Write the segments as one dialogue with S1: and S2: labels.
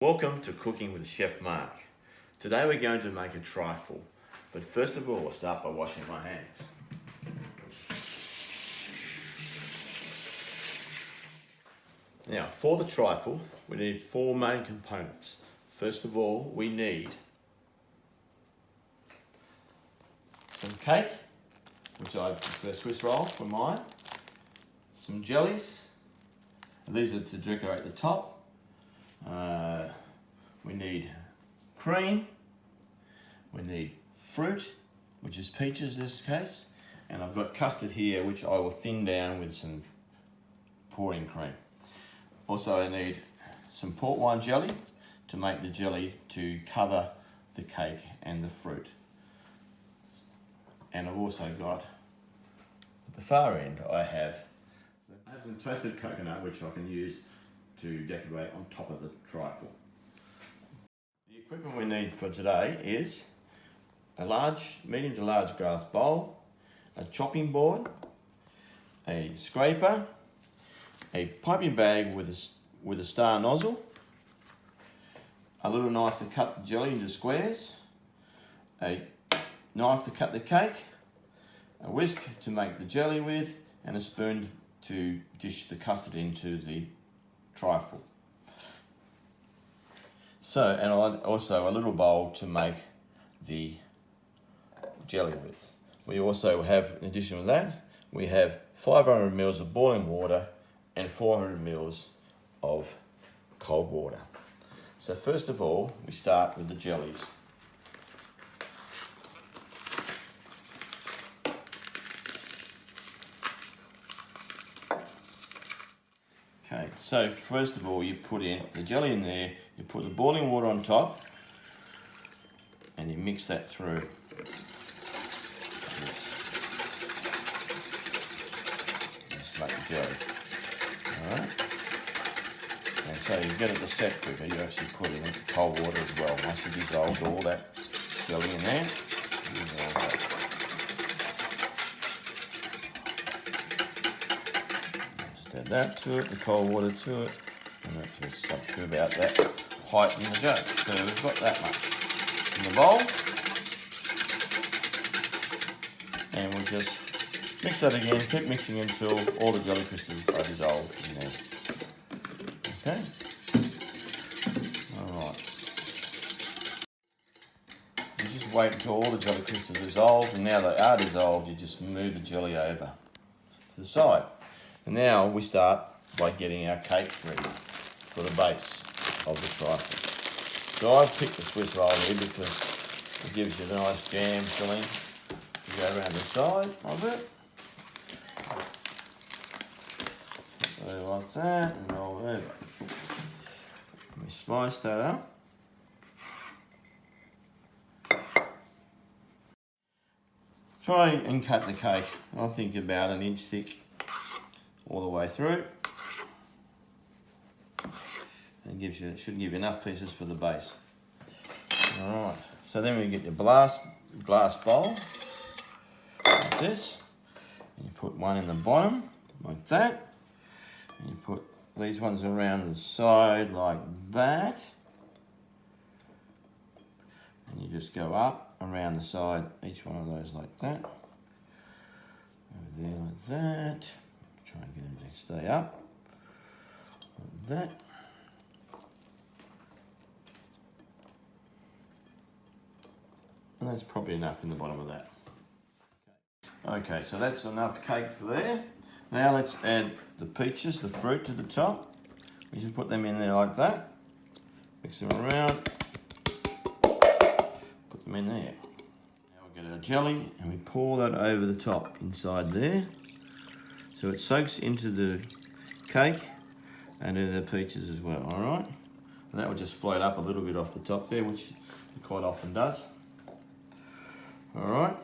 S1: Welcome to Cooking with Chef Mark. Today we're going to make a trifle, but first of all I'll start by washing my hands. Now for the trifle we need four main components. First of all we need some cake, which I prefer Swiss roll for mine, some jellies, and these are to decorate the top. We need cream, we need fruit, which is peaches in this case, and I've got custard here which I will thin down with some pouring cream. Also I need some port wine jelly to make the jelly to cover the cake and the fruit. And I've also got, at the far end, I have some toasted coconut which I can use to decorate on top of the trifle. The equipment we need for today is a medium to large glass bowl, a chopping board, a scraper, a piping bag with a star nozzle, a little knife to cut the jelly into squares, a knife to cut the cake, a whisk to make the jelly with, and a spoon to dish the custard into the trifle. So, and also a little bowl to make the jelly with. We also have, in addition to that, we have 500 ml of boiling water and 400 ml of cold water. So first of all, we start with the jellies. Okay, so first of all you put in the jelly in there, you put the boiling water on top and you mix that through. Just like the jelly. Alright. And so you get it to set quicker, you actually put in the cold water as well. Once you dissolve all that jelly in there, you dissolve that. Add that to it, the cold water to it, and that just up to about that height in the jug. So we've got that much in the bowl, and we'll just mix that again, keep mixing until all the jelly crystals are dissolved in there. Okay? Alright. You just wait until all the jelly crystals are dissolved, and now they are dissolved, you just move the jelly over to the side. And now we start by getting our cake ready for the base of the trifle. So I've picked the Swiss roll here because it gives you a nice jam filling to go around the side of it. So like that, and roll over. Let me slice that up. Try and cut the cake, I think about an inch thick all the way through, and should give you enough pieces for the base. Alright, so then we get your glass bowl like this, and you put one in the bottom like that, and you put these ones around the side like that, and you just go up around the side, each one of those like that, over there like that. Try and get them to stay up, like that. And that's probably enough in the bottom of that. Okay, so that's enough cake for there. Now let's add the peaches, the fruit to the top. We should put them in there like that. Mix them around. Put them in there. Now we'll get our jelly and we pour that over the top inside there. So it soaks into the cake and in the peaches as well, all right? And that will just float up a little bit off the top there, which it quite often does. All right?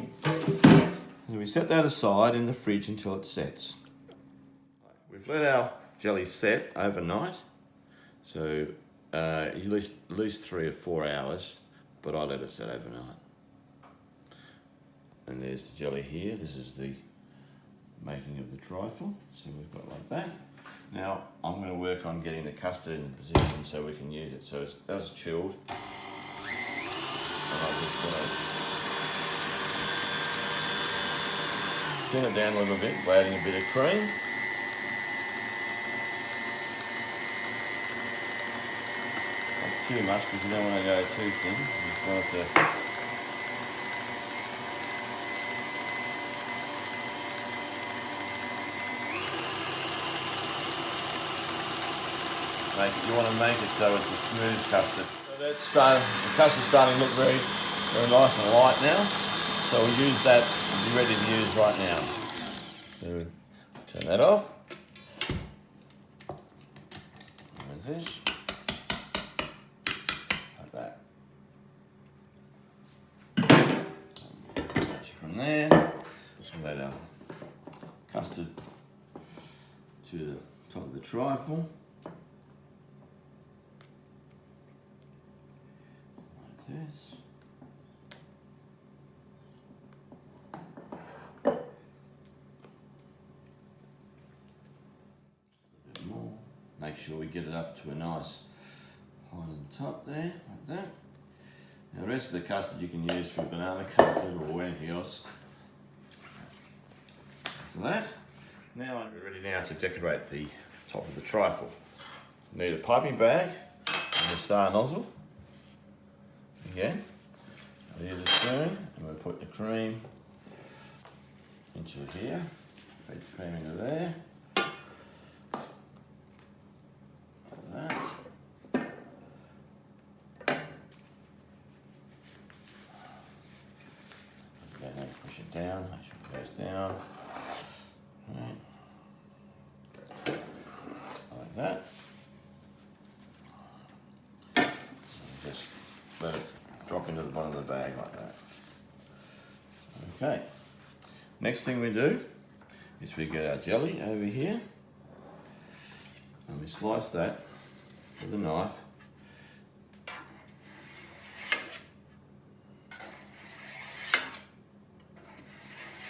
S1: So we set that aside in the fridge until it sets. We've let our jelly set overnight, so at least 3 or 4 hours, but I let it set overnight. And there's the jelly here. This is the making of the trifle. So we've got like that. Now I'm going to work on getting the custard in position so we can use it. So that's chilled. And I'm just going to thin it down a little bit by adding a bit of cream. Not too much because you don't want to go too thin. You just want it to you want to make it so it's a smooth custard. So the custard's starting to look very, very nice and light now. So we'll use that and be ready to use right now. So turn that off. There's this. Like that. From there, just let our custard to the top of the trifle. This. A bit more. Make sure we get it up to a nice height on the top there, like that. Now the rest of the custard you can use for banana custard or anything else. Like that. Now I'm ready now to decorate the top of the trifle. You need a piping bag and a star nozzle. Again, I'll use a spoon and we'll put the cream into here, put the cream into there, like that. Okay, now push it down, make sure it goes down, right. Like that. Just let it drop into the bottom of the bag like that. Okay. Next thing we do is we get our jelly over here and we slice that with a knife.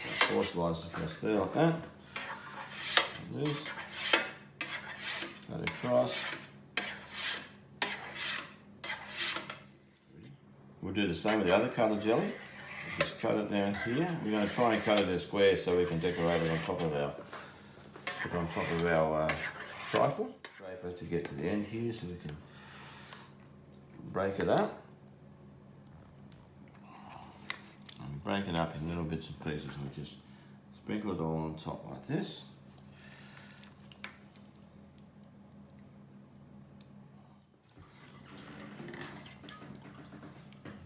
S1: 4 slices across there like that. Like this. Cut it across. We'll do the same with the other coloured jelly. Just cut it down here. We're going to try and cut it in squares so we can decorate it on top of our trifle. Scraper to get to the end here so we can break it up. And break it up in little bits and pieces and we just sprinkle it all on top like this.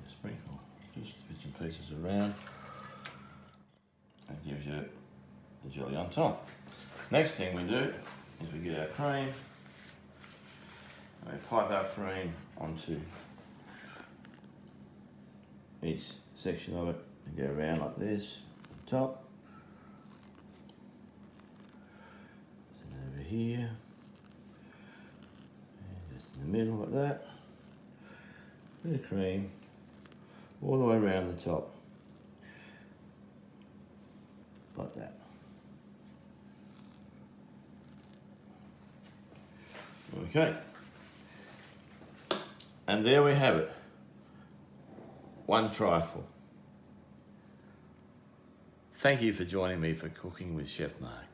S1: Sprinkle just bits and pieces around. That gives you the jelly on top. Next thing we do is we get our cream and we pipe our cream onto each section of it and go around like this on top. And over here, and just in the middle like that. Bit of cream all the way around the top, like that. Okay, and there we have it, one trifle. Thank you for joining me for Cooking with Chef Mark.